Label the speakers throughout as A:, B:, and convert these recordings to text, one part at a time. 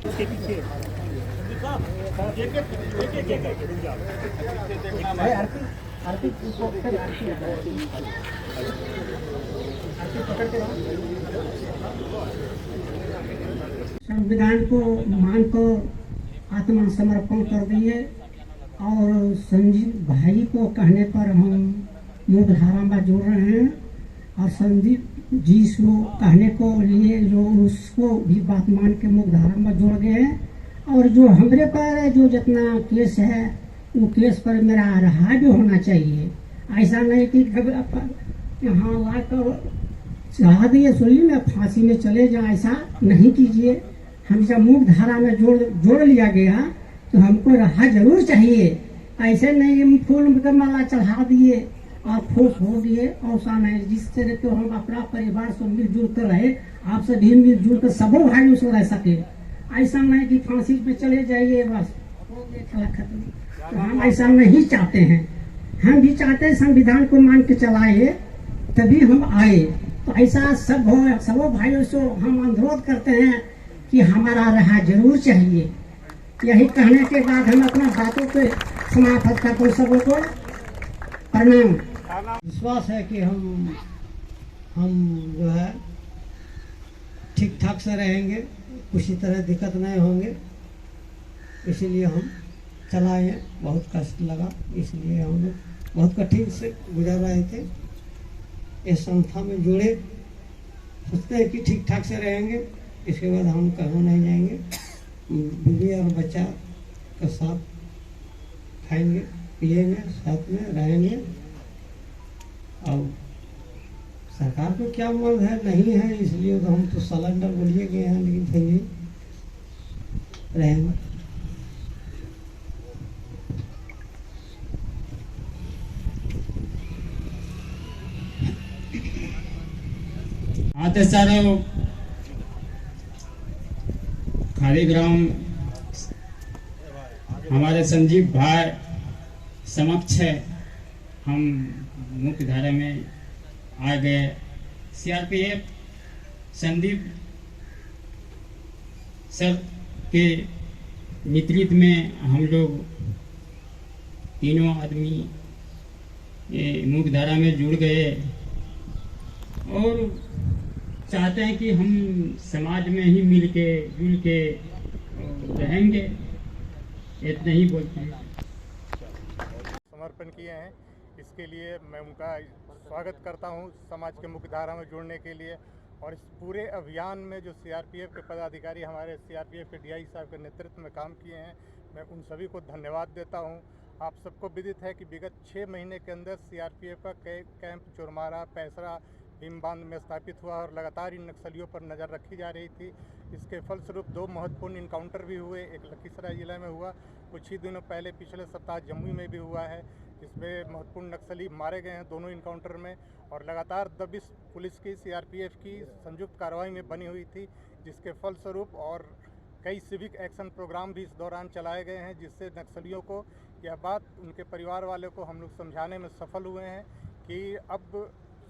A: उसके पीछे
B: संविधान को मानकर आत्मसमर्पण कर दिए और संजीव भाई को कहने पर हम मुख्यधारा में जुड़ रहे हैं और संदीप जी को कहने को लिए जो उसको भी बात मान के मुख्यधारा में जुड़ गए हैं। और जो हमरे पर जो जितना केस है वो केस पर मेरा रहा भी होना चाहिए। ऐसा नहीं कि यहाँ लाकर चढ़ा दिए सुनी में फांसी में चले जाए, ऐसा नहीं कीजिए। हम जब मुख्यधारा में जोड़ लिया गया तो हमको रहा जरूर चाहिए। ऐसे नहीं फूल का माला चढ़ा दिए और खुश हो दिए, ऐसा नहीं। जिस तरह तो हम अपना परिवार से मिलजुल कर रहे, आपसे भी मिलजुल कर सबों भाइयों से रह सके। ऐसा नहीं कि फांसी पे चले जाइए बस हो गया खेला खत्म। तो हम ऐसा नहीं चाहते हैं। हम भी चाहते हैं संविधान को मान के चलाए तभी हम आए। तो ऐसा सबों भाइयों से हम अनुरोध करते हैं कि हमारा रहा जरूर चाहिए। यही कहने के बाद हम अपना बातों पे समाप्त करते हैं। सबों को प्रणाम। विश्वास है कि हम जो है ठीक ठाक से रहेंगे, किसी तरह दिक्कत नहीं होंगे। इसीलिए हम चलाए। बहुत कष्ट लगा, इसलिए हम लोग बहुत कठिन से गुजर रहे थे। इस संस्था में जुड़े, सोचते हैं कि ठीक ठाक से रहेंगे, इसके बाद हम कहीं नहीं जाएंगे। बीवी और बच्चा के साथ खाएंगे पिएंगे, साथ में रहेंगे। और सरकार को क्या मन है नहीं है, इसलिए तो हम तो सिलेंडर बोलिए गए हैं, लेकिन फिर भी रहेंगे।
C: आते सारे खाली ग्राउंड हमारे संजीव भाई समक्ष है। हम मुख्य धारा में आ गए। सीआरपीएफ संदीप सर के नेतृत्व में हम लोग तीनों आदमी मुख्य धारा में जुड़ गए और चाहते हैं कि हम समाज में ही मिल के जुल के रहेंगे। इतना ही बोलते हैं।
D: समर्पण किए हैं, इसके लिए मैं उनका स्वागत करता हूं समाज के मुख्य धारा में जुड़ने के लिए। और इस पूरे अभियान में जो सीआरपीएफ के पदाधिकारी हमारे सीआरपीएफ के डीआई साहब के नेतृत्व में काम किए हैं, मैं उन सभी को धन्यवाद देता हूं। आप सबको विदित है कि विगत 6 महीने के अंदर सीआरपीएफ का कैंप चोरमारा पैसरा भीमबांध में स्थापित हुआ और लगातार इन नक्सलियों पर नज़र रखी जा रही थी। इसके फलस्वरूप 2 महत्वपूर्ण इनकाउंटर भी हुए। एक लखीसराय जिला में हुआ, कुछ ही दिनों पहले पिछले सप्ताह जमुई में भी हुआ है, जिसमें महत्वपूर्ण नक्सली मारे गए हैं दोनों इनकाउंटर में। और लगातार दबिश पुलिस की सीआरपीएफ की संयुक्त कार्रवाई में बनी हुई थी, जिसके फलस्वरूप और कई सिविक एक्शन प्रोग्राम भी इस दौरान चलाए गए हैं, जिससे नक्सलियों को यह बात उनके परिवार वालों को हम लोग समझाने में सफल हुए हैं कि अब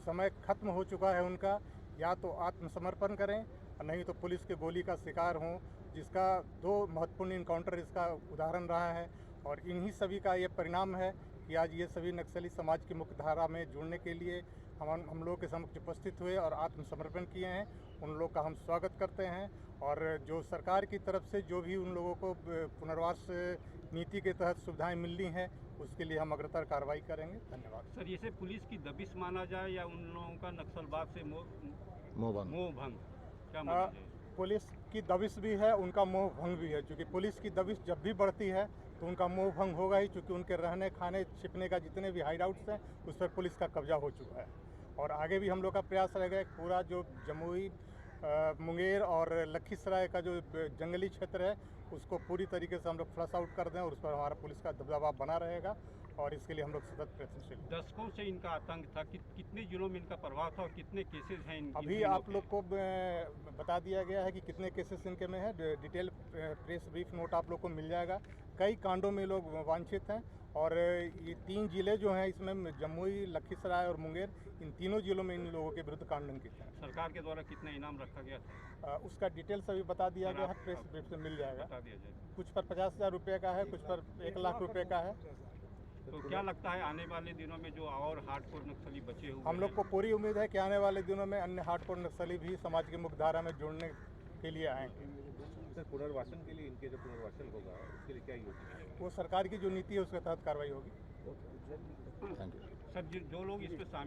D: समय खत्म हो चुका है उनका। या तो आत्मसमर्पण करें और नहीं तो पुलिस के गोली का शिकार हों, जिसका 2 महत्वपूर्ण इनकाउंटर इसका उदाहरण रहा है। और इन्हीं सभी का ये परिणाम है कि आज ये सभी नक्सली समाज की मुख्य धारा में जुड़ने के लिए हम लोगों के समक्ष उपस्थित हुए और आत्मसमर्पण किए हैं। उन लोग का हम स्वागत करते हैं। और जो सरकार की तरफ से जो भी उन लोगों को पुनर्वास नीति के तहत सुविधाएं मिलनी हैं, उसके लिए हम अग्रतर कार्रवाई करेंगे। धन्यवाद।
A: सर, ये पुलिस की दबिश माना जाए या उन लोगों का नक्सलवाद से मोह भंग क्या माना जाए?
D: पुलिस की दबिश भी है, उनका मोह भंग भी है। क्योंकि पुलिस की दबिश जब भी बढ़ती है तो उनका मोह भंग होगा ही, क्योंकि उनके रहने खाने छिपने का जितने भी हाइड आउट्स हैं उस पर पुलिस का कब्जा हो चुका है। और आगे भी हम लोग का प्रयास रहेगा पूरा जो जमुई मुंगेर और लखीसराय का जो जंगली क्षेत्र है उसको पूरी तरीके से हम लोग फ्लश आउट कर दें और उस पर हमारा पुलिस का दबदबा बना रहेगा। और इसके लिए हम लोग सतत प्रयत्नशील।
A: दशकों से इनका आतंक था, कितने जिलों में इनका प्रभाव था और कितने केसेस हैं
D: अभी आप लोग को बता दिया गया है कि कितने केसेस इनके में है। डिटेल प्रेस ब्रीफ नोट आप लोग को मिल जाएगा। कई कांडों में लोग वांछित हैं और ये 3 जिले जो हैं इसमें जमुई, लखीसराय और मुंगेर, इन तीनों जिलों में इन लोगों के विरुद्ध कांड अंकित हैं।
A: सरकार के द्वारा कितना इनाम रखा गया था?
D: उसका डिटेल्स अभी बता दिया गया है,
A: आप-
D: प्रेस ब्रीफ से मिल जाएगा।
A: बता दिया जाए।
D: कुछ पर 50,000 रुपये का है, कुछ पर 1 लाख रुपये का है।
A: तो क्या लगता है आने वाले दिनों में जो और हार्डकोर नक्सली बचे हुए
D: हम लोग को पूरी उम्मीद है कि आने वाले दिनों में अन्य हार्डकोर नक्सली भी समाज की मुख्यधारा में जुड़ने के लिए आएंगे।
E: सर, पुनर्वासन के लिए इनके जो पुनर्वासन होगा उसके लिए क्या योजना है?
D: वो सरकार की जो नीति है उसके तहत कार्रवाई होगी।
A: सर जो लोग इस पे शामिल